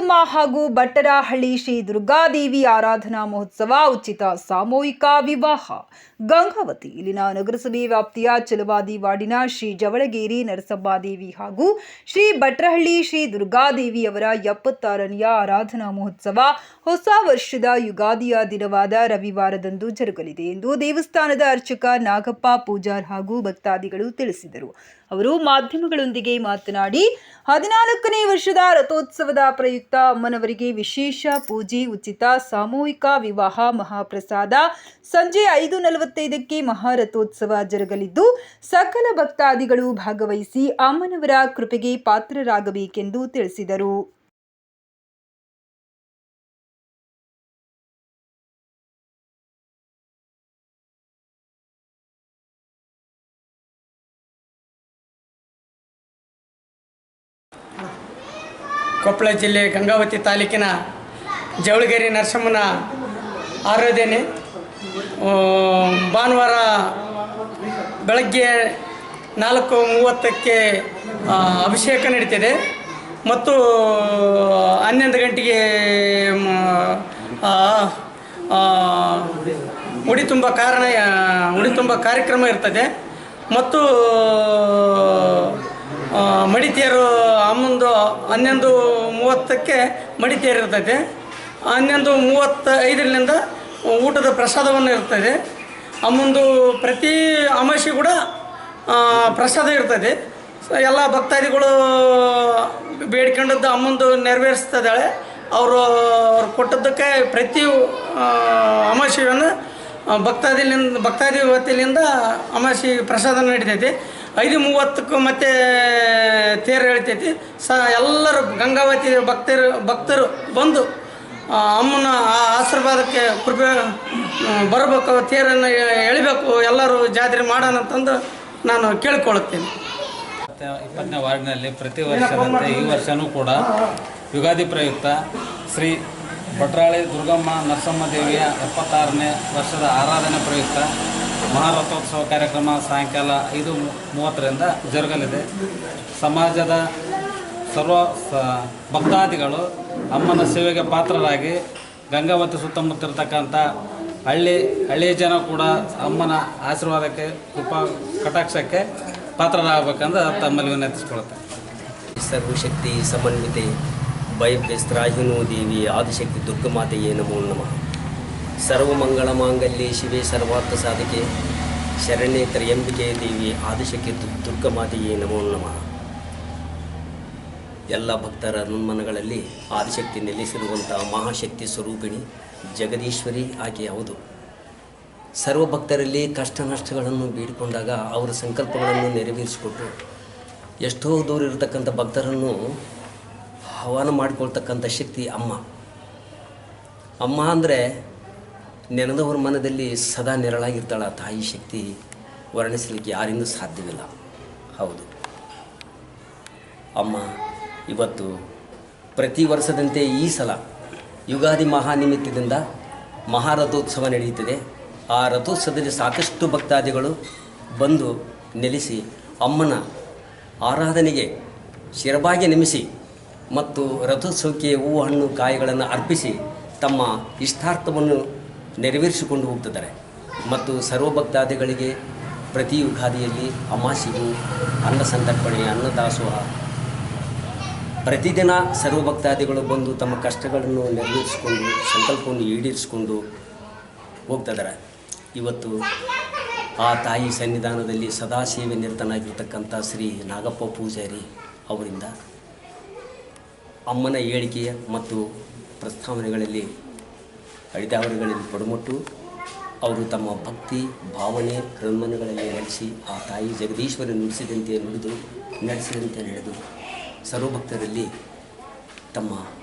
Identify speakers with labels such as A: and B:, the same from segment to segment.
A: ದುರ್ಗಮ್ಮ ಹಾಗೂ ಬಟ್ಟರಹಳ್ಳಿ ಶ್ರೀ ದುರ್ಗಾದೇವಿ ಆರಾಧನಾ ಮಹೋತ್ಸವ ಉಚಿತ ಸಾಮೂಹಿಕ ವಿವಾಹ ಗಂಗಾವತಿ. ಇಲ್ಲಿನ ನಗರಸಭೆ ವ್ಯಾಪ್ತಿಯ ಚಲವಾದಿ ವಾರ್ಡಿನ ಶ್ರೀ ಜವಳಗೇರಿ ನರಸಮ್ಮಾದೇವಿ ಹಾಗೂ ಶ್ರೀ ಬಟ್ಟರಹಳ್ಳಿ ಶ್ರೀ ದುರ್ಗಾದೇವಿ ಅವರ 76ನೇ ಆರಾಧನಾ ಮಹೋತ್ಸವ ಹೊಸ ವರ್ಷದ ಯುಗಾದಿಯ ದಿನವಾದ ರವಿವಾರದಂದು ಜರುಗಲಿದೆ ಎಂದು ದೇವಸ್ಥಾನದ ಅರ್ಚಕ ನಾಗಪ್ಪ ಪೂಜಾರ್ ಹಾಗೂ ಭಕ್ತಾದಿಗಳು ತಿಳಿಸಿದರು. ಅವರು ಮಾಧ್ಯಮಗಳೊಂದಿಗೆ ಮಾತನಾಡಿ 14ನೇ ವರ್ಷದ ರಥೋತ್ಸವದ ಪ್ರಯುಕ್ತ ಅಮ್ಮನವರಿಗೆ ವಿಶೇಷ ಪೂಜೆ, ಉಚಿತ ಸಾಮೂಹಿಕ ವಿವಾಹ, ಮಹಾಪ್ರಸಾದ, ಸಂಜೆ 5:45ಕ್ಕೆ ಮಹಾರಥೋತ್ಸವ ಜರುಗಲಿದ್ದು ಸಕಲ ಭಕ್ತಾದಿಗಳು ಭಾಗವಹಿಸಿ ಅಮ್ಮನವರ ಕೃಪೆಗೆ ಪಾತ್ರರಾಗಬೇಕೆಂದು ತಿಳಿಸಿದರು.
B: ಕೊಪ್ಪಳ ಜಿಲ್ಲೆ ಗಂಗಾವತಿ ತಾಲೂಕಿನ ಜವಳಗೇರಿ ನರಸಮ್ಮನ ಆರಾಧನೆ ಭಾನುವಾರ ಬೆಳಗ್ಗೆ 4:30ಕ್ಕೆ ಅಭಿಷೇಕ ನಡೀತಿದೆ ಮತ್ತು 11 ಗಂಟೆಗೆ ಉಡಿ ತುಂಬ ಕಾರ್ಯಕ್ರಮ ಇರ್ತದೆ ಮತ್ತು ಮಡಿತೇರು ಅಮ್ಮಂದು 11:30ಕ್ಕೆ ಮಡಿತೇರು ಇರ್ತದೆ. 11:35ರಿಂದ ಊಟದ ಪ್ರಸಾದವನ್ನು ಇರ್ತದೆ. ಅಮ್ಮಂದು ಪ್ರತಿ ಅಮಾವಾಸ್ಯೆ ಕೂಡ ಪ್ರಸಾದ ಇರ್ತದೆ. ಎಲ್ಲ ಭಕ್ತಾದಿಗಳು ಬೇಡ್ಕೊಂಡದ್ದು ಅಮ್ಮಂದು ನೆರವೇರಿಸ್ತಿದ್ದಾಳೆ. ಅವರು ಕೊಟ್ಟದ್ದಕ್ಕೆ ಪ್ರತಿ ಅಮಾವಾಸ್ಯೆಯನ್ನು ಭಕ್ತಾದಿ ವತಿಯಿಂದ ಅಮಾವಾಸ್ಯೆ ಪ್ರಸಾದ ನಡೀತೈತಿ. 5:30ಕ್ಕೂ ಮತ್ತೆ ತೇರು ಎಳಿತೈತಿ. ಎಲ್ಲರೂ ಗಂಗಾವತಿ ಭಕ್ತರು ಬಂದು ಅಮ್ಮನ ಆಶೀರ್ವಾದಕ್ಕೆ ಕೃಪೆ ಬರಬೇಕು, ತೇರನ್ನು ಎಳಿಬೇಕು, ಎಲ್ಲರೂ ಜಾತ್ರೆ ಮಾಡೋಣ ಅಂತಂದು ನಾನು ಕೇಳಿಕೊಳ್ಳುತ್ತೇನೆ.
C: 20ನೇ ವಾರ್ಡ್ನಲ್ಲಿ ಪ್ರತಿ ವರ್ಷದಂತೆ ಈ ವರ್ಷವೂ ಕೂಡ ಯುಗಾದಿ ಪ್ರಯುಕ್ತ ಶ್ರೀ ಬಟ್ಟರಹಳ್ಳಿ ದುರ್ಗಮ್ಮ ನರಸಮ್ಮ ದೇವಿಯ 76ನೇ ವರ್ಷದ ಆರಾಧನೆ ಪ್ರಯುಕ್ತ ಮಹಾರಥೋತ್ಸವ ಕಾರ್ಯಕ್ರಮ ಸಾಯಂಕಾಲ 5:30ರಿಂದ ಜರುಗಲಿದೆ. ಸಮಾಜದ ಸರ್ವ ಭಕ್ತಾದಿಗಳು ಅಮ್ಮನ ಸೇವೆಗೆ ಪಾತ್ರರಾಗಿ ಗಂಗಾವತಿ ಸುತ್ತಮುತ್ತಿರತಕ್ಕಂಥ ಹಳ್ಳಿ ಜನ ಕೂಡ ಅಮ್ಮನ ಆಶೀರ್ವಾದಕ್ಕೆ ಕೃಪಾ ಕಟಾಕ್ಷಕ್ಕೆ ಪಾತ್ರರಾಗಬೇಕಂದ್ರೆ ತಮ್ಮಲ್ಲಿ ವಿನಂತಿಸಿಕೊಳ್ಳುತ್ತೆ.
D: ಸರ್ವಶಕ್ತಿ ಸಮನ್ವಿತೆ ಭಯವ್ಯಸ್ತ್ರಾಹಿನೋ ದೇವಿ ಆದಿಶಕ್ತಿ ದುರ್ಗಮಾತೆಯೇ ನಮೋ ನಮಃ. ಸರ್ವಮಂಗಳ ಮಾಂಗಲ್ಯೆ ಶಿವೆ ಸರ್ವಾರ್ಥ ಸಾಧಕೆ ಶರಣ್ಯೆ ತ್ರಯಂಬಿಕೆ ದೇವಿ ಆದಿಶಕ್ತಿ ದುರ್ಗಮಾತೆಯೇ ನಮೋ ನಮಃ. ಎಲ್ಲ ಭಕ್ತರ ಮನಗಳಲ್ಲಿ ಆದಿಶಕ್ತಿ ನೆಲೆಸಿರುವಂಥ ಮಹಾಶಕ್ತಿ ಸ್ವರೂಪಿಣಿ ಜಗದೀಶ್ವರಿ ಆಕೆ ಹೌದು. ಸರ್ವ ಭಕ್ತರಲ್ಲಿ ಕಷ್ಟ ನಷ್ಟಗಳನ್ನು ಬೇಡಿಕೊಂಡಾಗ ಅವರ ಸಂಕಲ್ಪಗಳನ್ನು ನೆರವೇರಿಸಿಕೊಟ್ಟು ಎಷ್ಟೋ ದೂರ ಇರತಕ್ಕಂಥ ಭಕ್ತರನ್ನು ಆಹ್ವಾನ ಮಾಡಿಕೊಳ್ತಕ್ಕಂಥ ಶಕ್ತಿ ಅಮ್ಮ ಅಂದರೆ ನೆನೆದವರ ಮನದಲ್ಲಿ ಸದಾ ನೆರಳಾಗಿರ್ತಾಳ ತಾಯಿ ಶಕ್ತಿ. ವರ್ಣಿಸಲಿಕ್ಕೆ ಯಾರಿಂದ ಸಾಧ್ಯವಿಲ್ಲ. ಹೌದು, ಅಮ್ಮ ಇವತ್ತು ಪ್ರತಿ ವರ್ಷದಂತೆ ಈ ಸಲ ಯುಗಾದಿ ಮಹಾನಿಮಿತ್ತದಿಂದ ಮಹಾರಥೋತ್ಸವ ನಡೆಯುತ್ತದೆ. ಆ ರಥೋತ್ಸವದಲ್ಲಿ ಸಾಕಷ್ಟು ಭಕ್ತಾದಿಗಳು ಬಂದು ನೆಲೆಸಿ ಅಮ್ಮನ ಆರಾಧನೆಗೆ ಶಿರಬಾಗಿ ನಮಿಸಿ ಮತ್ತು ರಥೋತ್ಸವಕ್ಕೆ ಹೂವು ಹಣ್ಣು ಕಾಯಿಗಳನ್ನು ಅರ್ಪಿಸಿ ತಮ್ಮ ಇಷ್ಟಾರ್ಥವನ್ನು ನೆರವೇರಿಸಿಕೊಂಡು ಹೋಗ್ತಿದ್ದಾರೆ. ಮತ್ತು ಸರ್ವಭಕ್ತಾದಿಗಳಿಗೆ ಪ್ರತಿ ಯುಗಾದಿಯಲ್ಲಿ ಅಮಾವಾಸ್ಯೆಗೂ ಅನ್ನ ಸಂತರ್ಪಣೆ, ಅನ್ನದಾಸೋಹ ಪ್ರತಿದಿನ ಸರ್ವಭಕ್ತಾದಿಗಳು ಬಂದು ತಮ್ಮ ಕಷ್ಟಗಳನ್ನು ನೆರವೇರಿಸಿಕೊಂಡು ಸಂಕಲ್ಪವನ್ನು ಈಡೇರಿಸಿಕೊಂಡು ಹೋಗ್ತಿದ್ದಾರೆ. ಇವತ್ತು ಆ ತಾಯಿ ಸನ್ನಿಧಾನದಲ್ಲಿ ಸದಾ ಸೇವೆ ನಿರತನಾಗಿರ್ತಕ್ಕಂಥ ಶ್ರೀ ನಾಗಪ್ಪ ಪೂಜಾರಿ ಅವರಿಂದ ಅಮ್ಮನ ಹೇಳಿಕೆಯ ಮತ್ತು ಪ್ರಸ್ತಾವನೆಗಳಲ್ಲಿ ಅಡಿದಾವರಿಗಳಲ್ಲಿ ಪಡುಮಟ್ಟು ಅವರು ತಮ್ಮ ಭಕ್ತಿ ಭಾವನೆ ಹೃನ್ಮನಗಳಲ್ಲಿ ನಡೆಸಿ ಆ ತಾಯಿ ಜಗದೀಶ್ವರಿ ನುಡಿಸಿದಂತೆ ನಡೆಸಿದಂತೆ ನಡೆದು ಸರ್ವಭಕ್ತರಲ್ಲಿ ತಮ್ಮ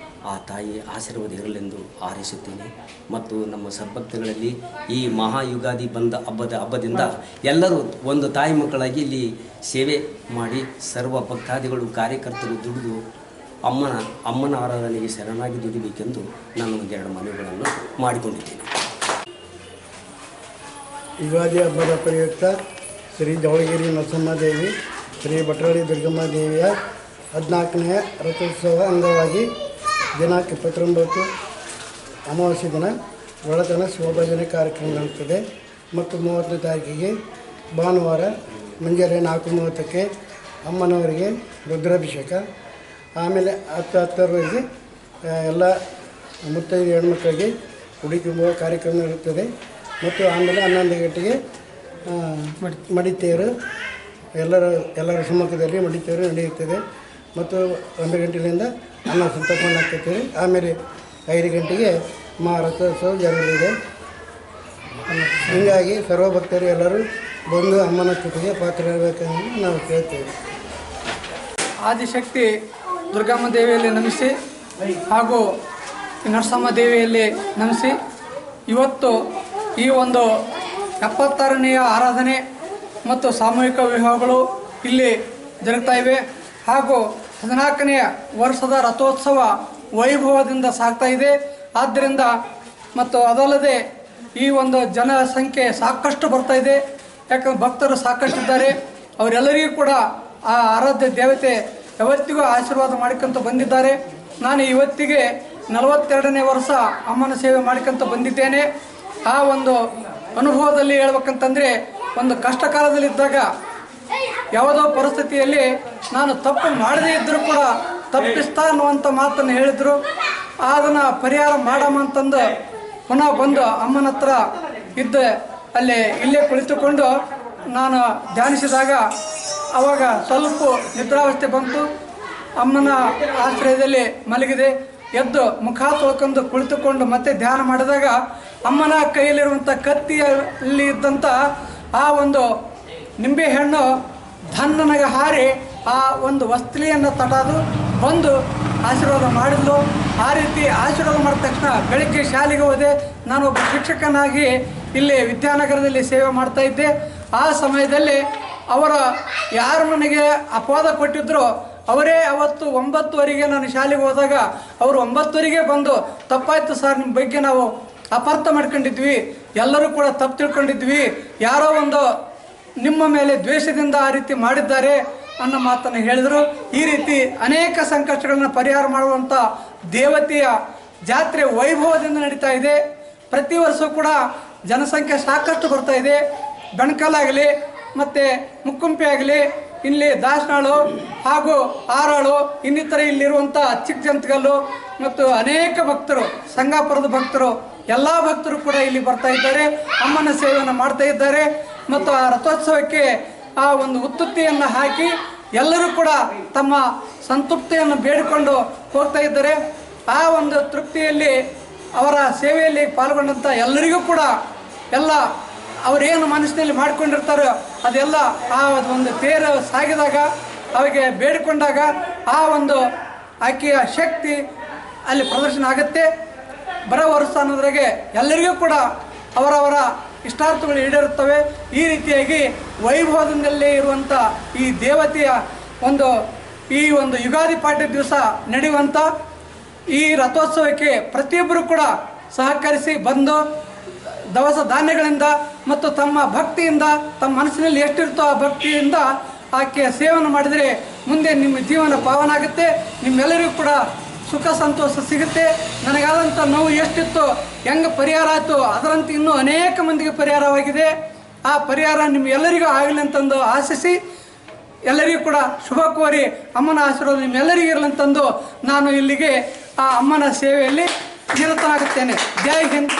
D: ಆ ತಾಯಿ ಆಶೀರ್ವಾದ ಇರಲೆಂದು ಹಾರೈಸುತ್ತೇನೆ. ಮತ್ತು ನಮ್ಮ ಸದ್ಭಕ್ತಗಳಲ್ಲಿ ಈ ಮಹಾಯುಗಾದಿ ಹಬ್ಬದಿಂದ ಎಲ್ಲರೂ ಒಂದು ತಾಯಿ ಮಕ್ಕಳಾಗಿ ಇಲ್ಲಿ ಸೇವೆ ಮಾಡಿ ಸರ್ವ ಭಕ್ತಾದಿಗಳು ಕಾರ್ಯಕರ್ತರು ದುಡಿದು ಅಮ್ಮನ ಆರಾಧನೆಗೆ ಶರಣಾಗಿ ದುಡಿಬೇಕೆಂದು ನಾನು ಒಂದೆರಡು ಮನವಿಗಳನ್ನು ಮಾಡಿಕೊಂಡಿದ್ದೇನೆ.
E: ಯುಗಾದಿ ಹಬ್ಬದ ಪ್ರಯುಕ್ತ ಶ್ರೀ ಜವಳಗೇರಿ ನರಸಮ್ಮದೇವಿ ಶ್ರೀ ಬಟ್ಟರಹಳ್ಳಿ ದುರ್ಗಮ್ಮ ದೇವಿಯ 14ನೇ ರಥೋತ್ಸವ ಅಂಗವಾಗಿ ದಿನಾಂಕ 29 ಅಮಾವಾಸ್ಯೆ ದಿನ ಒಳತನ ಶಿವಭಜನೆ ಕಾರ್ಯಕ್ರಮ ನಡೆಯುತ್ತದೆ. ಮತ್ತು 30ನೇ ತಾರೀಕಿಗೆ ಭಾನುವಾರ ಮುಂಜಾನೆ 4:30ಕ್ಕೆ ಅಮ್ಮನವರಿಗೆ ರುದ್ರಾಭಿಷೇಕ. ಆಮೇಲೆ 10:10ವರೆಗೆ ಎಲ್ಲ ಮುತ್ತೈದೆ ಹೆಣ್ಮಕ್ಕಳಿಗೆ ಉಡಿ ತುಂಬುವ ಕಾರ್ಯಕ್ರಮ ಇರುತ್ತದೆ. ಮತ್ತು ಆಮೇಲೆ 11 ಗಂಟೆಗೆ ಮಡಿತೇರು ಎಲ್ಲರ ಸಮ್ಮುಖದಲ್ಲಿ ಮಡಿತೇರು ನಡೆಯುತ್ತದೆ. ಮತ್ತು 1 ಗಂಟೆಯಿಂದ ಅನ್ನ ಸಂತರ್ಪಣೆ ಆಗ್ತೈತೆ. ಆಮೇಲೆ 5 ಗಂಟೆಗೆ ರಥೋತ್ಸವ ಜರಗಲಿದೆ. ಹೀಗಾಗಿ ಸರ್ವ ಭಕ್ತರು ಎಲ್ಲರೂ ಬಂದು ಅಮ್ಮನ ಕೃಪೆಗೆ ಪಾತ್ರರಾಗಬೇಕೆಂದು ನಾವು ಕೇಳ್ತೇವೆ.
F: ಆದಿಶಕ್ತಿ ದುರ್ಗಮ್ಮ ದೇವಿಯಲ್ಲಿ ನಮಿಸಿ ಹಾಗೂ ನರಸಮ್ಮ ದೇವಿಯಲ್ಲಿ ನಮಿಸಿ ಇವತ್ತು ಈ ಒಂದು 76ನೇಯ ಆರಾಧನೆ ಮತ್ತು ಸಾಮೂಹಿಕ ವಿವಾಹಗಳು ಇಲ್ಲಿ ಜರುಗ್ತಾ ಇವೆ. ಹಾಗೂ 14ನೇ ವರ್ಷದ ರಥೋತ್ಸವ ವೈಭವದಿಂದ ಸಾಗ್ತಾ ಇದೆ. ಆದ್ದರಿಂದ ಮತ್ತು ಅದಲ್ಲದೆ ಈ ಒಂದು ಜನಸಂಖ್ಯೆ ಸಾಕಷ್ಟು ಬರ್ತಾ ಇದೆ. ಯಾಕಂದರೆ ಭಕ್ತರು ಸಾಕಷ್ಟಿದ್ದಾರೆ. ಅವರೆಲ್ಲರಿಗೂ ಕೂಡ ಆ ಆರಾಧ್ಯ ದೇವತೆ ಯಾವತ್ತಿಗೂ ಆಶೀರ್ವಾದ ಮಾಡಿಕೊಂತ ಬಂದಿದ್ದಾರೆ. ನಾನು ಇವತ್ತಿಗೆ 42ನೇ ವರ್ಷ ಅಮ್ಮನ ಸೇವೆ ಮಾಡಿಕೊಂತ ಬಂದಿದ್ದೇನೆ. ಆ ಒಂದು ಅನುಭವದಲ್ಲಿ ಹೇಳ್ಬೇಕಂತಂದರೆ ಒಂದು ಕಷ್ಟ ಕಾಲದಲ್ಲಿದ್ದಾಗ ಯಾವುದೋ ಪರಿಸ್ಥಿತಿಯಲ್ಲಿ ನಾನು ತಪ್ಪು ಮಾಡದೇ ಇದ್ದರೂ ಕೂಡ ತಪ್ಪಿಸ್ತಾ ಅನ್ನುವಂಥ ಮಾತನ್ನು ಹೇಳಿದರು. ಅದನ್ನು ಪರಿಹಾರ ಮಾಡಮ್ಮ ಅಂತಂದು ಪುನಃ ಬಂದು ಅಮ್ಮನ ಹತ್ರ ಇಲ್ಲೇ ಕುಳಿತುಕೊಂಡು ನಾನು ಧ್ಯಾನಿಸಿದಾಗ ಆವಾಗ ಸ್ವಲ್ಪ ನಿದ್ರಾವಸ್ಥೆ ಬಂತು. ಅಮ್ಮನ ಆಶ್ರಯದಲ್ಲಿ ಮಲಗಿದೆ. ಎದ್ದು ಮುಖ ತೊಳ್ಕೊಂಡು ಕುಳಿತುಕೊಂಡು ಮತ್ತೆ ಧ್ಯಾನ ಮಾಡಿದಾಗ ಅಮ್ಮನ ಕೈಯಲ್ಲಿರುವಂಥ ಕತ್ತಿಯಲ್ಲಿ ಇದ್ದಂಥ ಆ ಒಂದು ನಿಂಬೆಹಣ್ಣು ಧನ್ನನಗೆ ಹಾರಿ ಆ ಒಂದು ವಸ್ತ್ರಿಯನ್ನು ತಟಾದು ಬಂದು ಆಶೀರ್ವಾದ ಮಾಡಿದ್ಲು. ಆ ರೀತಿ ಆಶೀರ್ವಾದ ಮಾಡಿದ ತಕ್ಷಣ ಬೆಳಗ್ಗೆ ಶಾಲೆಗೆ ಹೋದೆ. ನಾನು ಒಬ್ಬ ಶಿಕ್ಷಕನಾಗಿ ಇಲ್ಲಿ ವಿದ್ಯಾನಗರದಲ್ಲಿ ಸೇವೆ ಮಾಡ್ತಾ ಇದ್ದೆ. ಆ ಸಮಯದಲ್ಲಿ ಯಾರು ನನಗೆ ಅಪವಾದ ಕೊಟ್ಟಿದ್ರು ಅವರೇ ಅವತ್ತು 9ವರೆಗೆ ನಾನು ಶಾಲೆಗೆ ಹೋದಾಗ ಅವರು 9ವರೆಗೆ ಬಂದು ತಪ್ಪಾಯ್ತು ಸರ್, ನಿಮ್ಮ ಬಗ್ಗೆ ನಾವು ಅಪಾರ್ಥ ಮಾಡ್ಕೊಂಡಿದ್ವಿ, ಎಲ್ಲರೂ ಕೂಡ ತಪ್ಪು ತಿಳ್ಕೊಂಡಿದ್ವಿ, ಯಾರೋ ಒಂದು ನಿಮ್ಮ ಮೇಲೆ ದ್ವೇಷದಿಂದ ಆ ರೀತಿ ಮಾಡಿದ್ದಾರೆ ಅನ್ನೋ ಮಾತನ್ನು ಹೇಳಿದರು. ಈ ರೀತಿ ಅನೇಕ ಸಂಕಷ್ಟಗಳನ್ನು ಪರಿಹಾರ ಮಾಡುವಂಥ ದೇವತೆಯ ಜಾತ್ರೆ ವೈಭವದಿಂದ ನಡೀತಾ ಇದೆ. ಪ್ರತಿ ವರ್ಷ ಕೂಡ ಜನಸಂಖ್ಯೆ ಸಾಕಷ್ಟು ಬರ್ತಾ ಇದೆ. ಬೆಣಕಲಾಗಲಿ ಮತ್ತು ಮುಕ್ಕುಂಪಿ ಆಗಲಿ, ಇಲ್ಲಿ ದಾಸನಾಳು ಹಾಗೂ ಆರಾಳು, ಇನ್ನಿತರ ಇಲ್ಲಿರುವಂಥ ಚಿಕ್ಕಜಂತಗಲ್ಲು ಮತ್ತು ಅನೇಕ ಭಕ್ತರು, ಸಂಗಾಪುರದ ಭಕ್ತರು, ಎಲ್ಲ ಭಕ್ತರು ಕೂಡ ಇಲ್ಲಿ ಬರ್ತಾ ಇದ್ದಾರೆ, ಅಮ್ಮನ ಸೇವೆಯನ್ನು ಮಾಡ್ತಾ ಇದ್ದಾರೆ. ಮತ್ತು ಆ ರಥೋತ್ಸವಕ್ಕೆ ಆ ಒಂದು ಉತ್ತುತ್ತಿಯನ್ನು ಹಾಕಿ ಎಲ್ಲರೂ ಕೂಡ ತಮ್ಮ ಸಂತೃಪ್ತಿಯನ್ನು ಬೇಡಿಕೊಂಡು ಹೋಗ್ತಾ ಇದ್ದಾರೆ. ಆ ಒಂದು ತೃಪ್ತಿಯಲ್ಲಿ ಅವರ ಸೇವೆಯಲ್ಲಿ ಪಾಲ್ಗೊಂಡಂಥ ಎಲ್ಲರಿಗೂ ಕೂಡ ಅವರೇನು ಮನಸ್ಸಿನಲ್ಲಿ ಮಾಡಿಕೊಂಡಿರ್ತಾರೋ ಅದೆಲ್ಲ ಆ ಒಂದು ತೇರು ಸಾಗಿದಾಗ ಅವಿಗೆ ಬೇಡಿಕೊಂಡಾಗ ಆ ಒಂದು ಆಕೆಯ ಶಕ್ತಿ ಅಲ್ಲಿ ಪ್ರದರ್ಶನ ಆಗುತ್ತೆ. ಬರೋ ವರ್ಷ ಅನ್ನೋದ್ರಾಗೆ ಎಲ್ಲರಿಗೂ ಕೂಡ ಅವರವರ ಇಷ್ಟಾರ್ಥಗಳು ಈಡೇರುತ್ತವೆ. ಈ ರೀತಿಯಾಗಿ ವೈಭವದಿಂದಲೇ ಇರುವಂಥ ಈ ದೇವತೆಯ ಈ ಒಂದು ಯುಗಾದಿ ಪಾಡ್ಯ ದಿವಸ ನಡೆಯುವಂಥ ಈ ರಥೋತ್ಸವಕ್ಕೆ ಪ್ರತಿಯೊಬ್ಬರು ಕೂಡ ಸಹಕರಿಸಿ ಬಂದು ದವಸ ಧಾನ್ಯಗಳಿಂದ ಮತ್ತು ತಮ್ಮ ಭಕ್ತಿಯಿಂದ, ತಮ್ಮ ಮನಸ್ಸಿನಲ್ಲಿ ಎಷ್ಟಿರ್ತೋ ಆ ಭಕ್ತಿಯಿಂದ ಆಕೆಯ ಸೇವೆಯನ್ನು ಮಾಡಿದರೆ ಮುಂದೆ ನಿಮ್ಮ ಜೀವನ ಪಾವನ ಆಗುತ್ತೆ. ನಿಮ್ಮೆಲ್ಲರಿಗೂ ಕೂಡ ಸುಖ ಸಂತೋಷ ಸಿಗುತ್ತೆ. ನನಗಾದಂಥ ನೋವು ಎಷ್ಟಿತ್ತು, ಹೆಂಗೆ ಪರಿಹಾರ ಆಯಿತು, ಅದರಂತೆ ಇನ್ನೂ ಅನೇಕ ಮಂದಿಗೆ ಪರಿಹಾರವಾಗಿದೆ. ಆ ಪರಿಹಾರ ನಿಮ್ಮೆಲ್ಲರಿಗೂ ಆಗಲಿ ಅಂತಂದು ಆಶಿಸಿ ಎಲ್ಲರಿಗೂ ಕೂಡ ಶುಭ ಕೋರಿ ಅಮ್ಮನ ಆಶೀರ್ವಾದ ನಿಮ್ಮೆಲ್ಲರಿಗೂ ಇರಲಂತಂದು ನಾನು ಇಲ್ಲಿಗೆ ಆ ಅಮ್ಮನ ಸೇವೆಯಲ್ಲಿ ನಿರತನಾಗುತ್ತೇನೆ. ಜೈ ಹಿಂದ್.